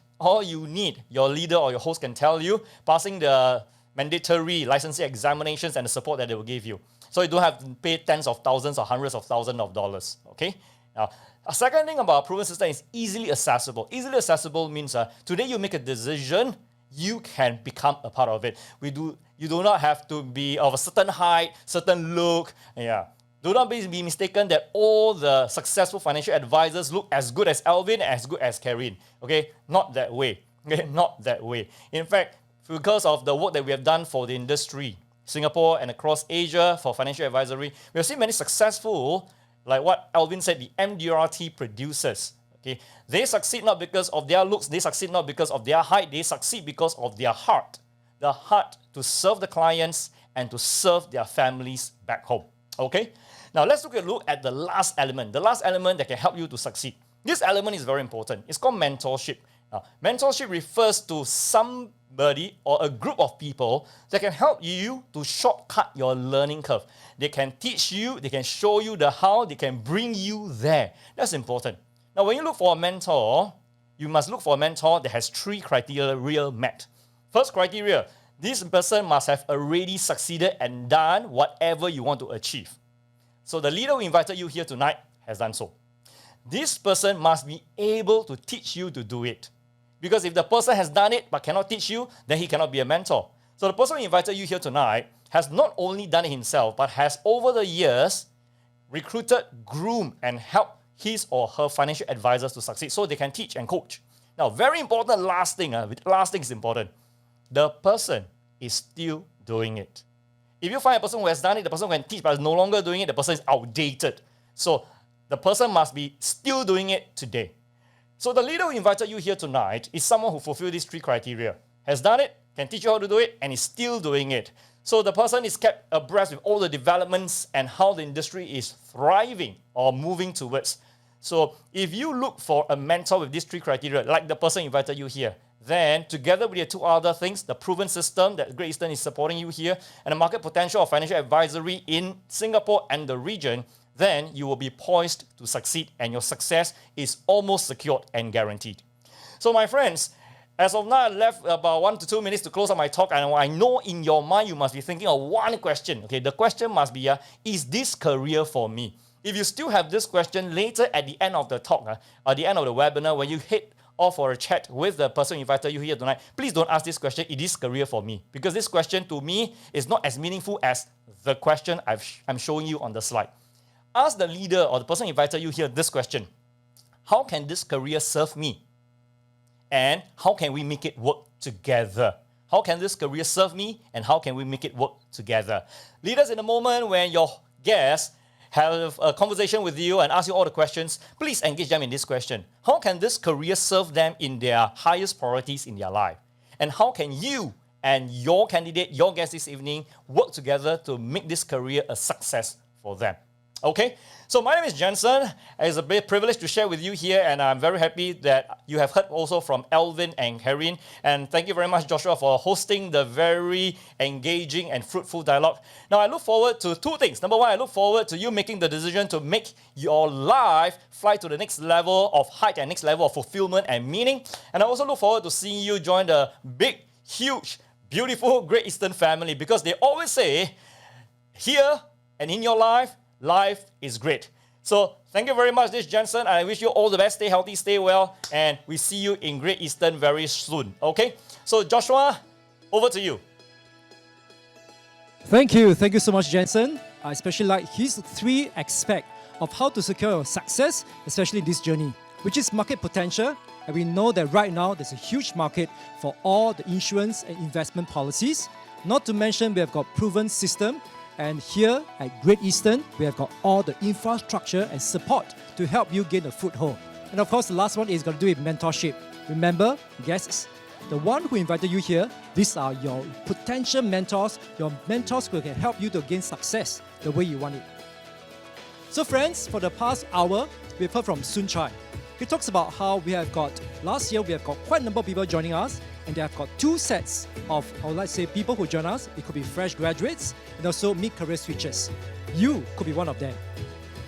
your leader or your host can tell you, passing the mandatory licensing examinations and the support that they will give you. So you don't have to pay tens of thousands or hundreds of thousands of dollars, okay? Now, a second thing about a proven system is easily accessible. Easily accessible means today you make a decision, you can become a part of it. You do not have to be of a certain height, certain look. Yeah. Do not be mistaken that all the successful financial advisors look as good as Alvin, as good as Karen. Okay, not that way. Okay, not that way. In fact, because of the work that we have done for the industry, Singapore and across Asia for financial advisory, we have seen many successful, like what Alvin said, the MDRT producers. Okay, they succeed not because of their looks, they succeed not because of their height, they succeed because of their heart. The heart to serve the clients and to serve their families back home. Okay? Now let's look at the last element. The last element that can help you to succeed. This element is very important. It's called mentorship. Now, mentorship refers to somebody or a group of people that can help you to shortcut your learning curve. They can teach you, they can show you the how, they can bring you there. That's important. Now, when you look for a mentor, you must look for a mentor that has 3 criteria met. First criteria, this person must have already succeeded and done whatever you want to achieve. So the leader who invited you here tonight has done so. This person must be able to teach you to do it. Because if the person has done it but cannot teach you, then he cannot be a mentor. So the person who invited you here tonight has not only done it himself, but has over the years recruited, groomed, and helped his or her financial advisors to succeed so they can teach and coach. Now, very important last thing is important. The person is still doing it. If you find a person who has done it, the person who can teach but is no longer doing it, the person is outdated. So the person must be still doing it today. So the leader who invited you here tonight is someone who fulfills these 3 criteria. Has done it, can teach you how to do it, and is still doing it. So the person is kept abreast with all the developments and how the industry is thriving or moving towards. So if you look for a mentor with these 3 criteria, like the person invited you here, then together with the 2 other things, the proven system that Great Eastern is supporting you here, and the market potential of financial advisory in Singapore and the region, then you will be poised to succeed and your success is almost secured and guaranteed. So my friends, as of now, I left about 1 to 2 minutes to close up my talk, and I know in your mind you must be thinking of one question. Okay, the question must be, is this career for me? If you still have this question later at the end of the talk, at the end of the webinar, when you head off for a chat with the person who invited you here tonight, please don't ask this question, is this career for me? Because this question to me is not as meaningful as the question I'm showing you on the slide. Ask the leader or the person who invited you here this question. How can this career serve me? And how can we make it work together? How can this career serve me? And how can we make it work together? Leaders, in a moment when your guests have a conversation with you and ask you all the questions, please engage them in this question. How can this career serve them in their highest priorities in their life? And how can you and your candidate, your guest this evening, work together to make this career a success for them? Okay, so my name is Jensen. It's a big privilege to share with you here, and I'm very happy that you have heard also from Alvin and Karen. And thank you very much, Joshua, for hosting the very engaging and fruitful dialogue. Now, I look forward to 2 things. Number 1, I look forward to you making the decision to make your life fly to the next level of height and next level of fulfillment and meaning. And I also look forward to seeing you join the big, huge, beautiful Great Eastern family, because they always say, here and in your life, life is great. So thank you very much, this Jensen. I wish you all the best. Stay healthy, stay well, and we see you in Great Eastern very soon. Okay? So Joshua, over to you. Thank you so much, Jensen. I especially like his 3 aspects of how to secure success, especially in this journey, which is market potential. And we know that right now there's a huge market for all the insurance and investment policies. Not to mention we have got proven system, and here at Great Eastern we have got all the infrastructure and support to help you gain a foothold. And of course the last one is going to do with mentorship. Remember, guests, the one who invited you here, these are your potential mentors, your mentors who can help you to gain success the way you want it. So friends, for the past hour, we've heard from Soon Chai. He talks about how we have got, last year we have got quite a number of people joining us, and they have got 2 sets of, I would like to say, people who join us. It could be fresh graduates and also mid-career switchers. You could be one of them.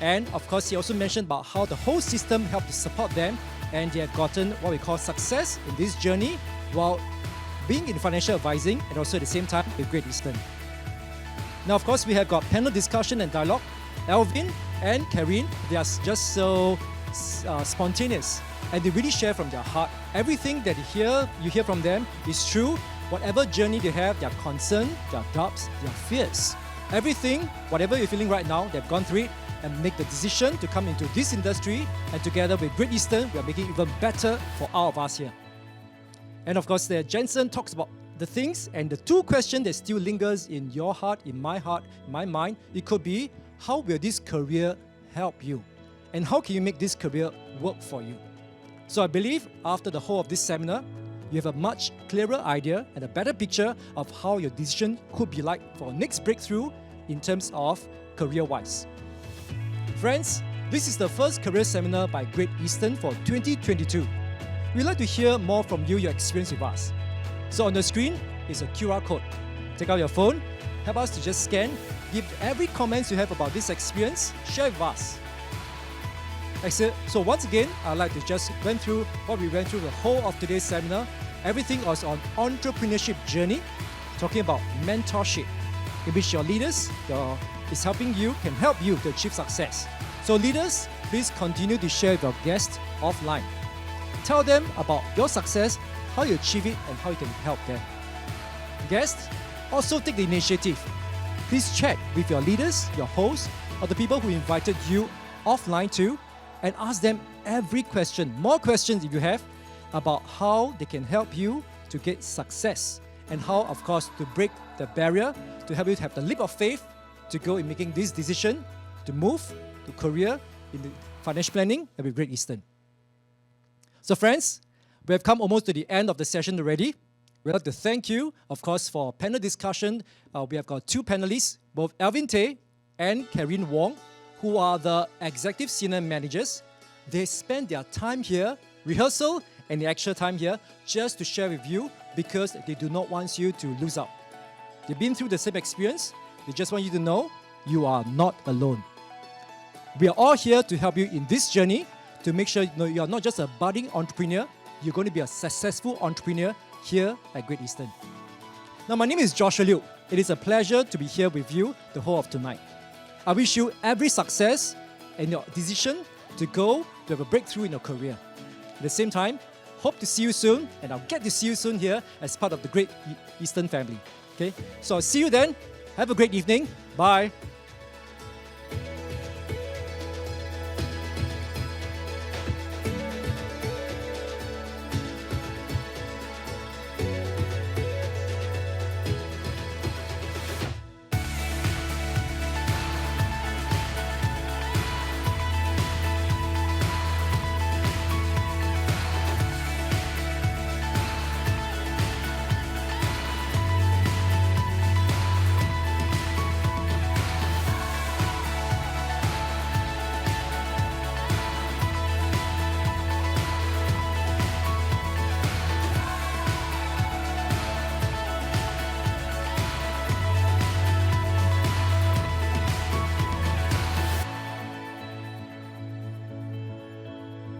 And of course, he also mentioned about how the whole system helped to support them, and they have gotten what we call success in this journey while being in financial advising and also at the same time with Great Eastern. Now, of course, we have got panel discussion and dialogue. Alvin and Karine, they are just so spontaneous, and they really share from their heart. Everything that you hear from them is true. Whatever journey they have, their concern, their doubts, their fears, everything, whatever you're feeling right now, they've gone through it and make the decision to come into this industry, and together with Great Eastern, we are making it even better for all of us here. And of course, Jensen talks about the things and the 2 questions that still lingers in your heart, in my mind. It could be, how will this career help you? And how can you make this career work for you? So I believe after the whole of this seminar, you have a much clearer idea and a better picture of how your decision could be like for a next breakthrough in terms of career-wise. Friends, this is the first career seminar by Great Eastern for 2022. We'd like to hear more from you, your experience with us. So on the screen is a QR code. Take out your phone, help us to just scan, give every comment you have about this experience, share with us. So once again, I'd like to just went through what we went through the whole of today's seminar. Everything was on entrepreneurship journey, talking about mentorship, in which your leaders is helping you, can help you to achieve success. So leaders, please continue to share with your guests offline. Tell them about your success, how you achieve it, and how you can help them. Guests, also take the initiative. Please chat with your leaders, your hosts, or the people who invited you offline too, and ask them every question, more questions if you have, about how they can help you to get success, and how, of course, to break the barrier, to help you to have the leap of faith to go in making this decision to move to career in the financial planning and with Great Eastern. So friends, we have come almost to the end of the session already. We'd like to thank you, of course, for panel discussion. We have got 2 panelists, both Alvin Tay and Karine Wong, who are the executive senior managers. They spend their time here, rehearsal and the actual time here, just to share with you because they do not want you to lose out. They've been through the same experience. They just want you to know you are not alone. We are all here to help you in this journey to make sure you are not just a budding entrepreneur, you're going to be a successful entrepreneur here at Great Eastern. Now, my name is Joshua Liu. It is a pleasure to be here with you the whole of tonight. I wish you every success in your decision to go to have a breakthrough in your career. At the same time, hope to see you soon, and I'll get to see you soon here as part of the Great Eastern family. Okay, so I'll see you then. Have a great evening. Bye.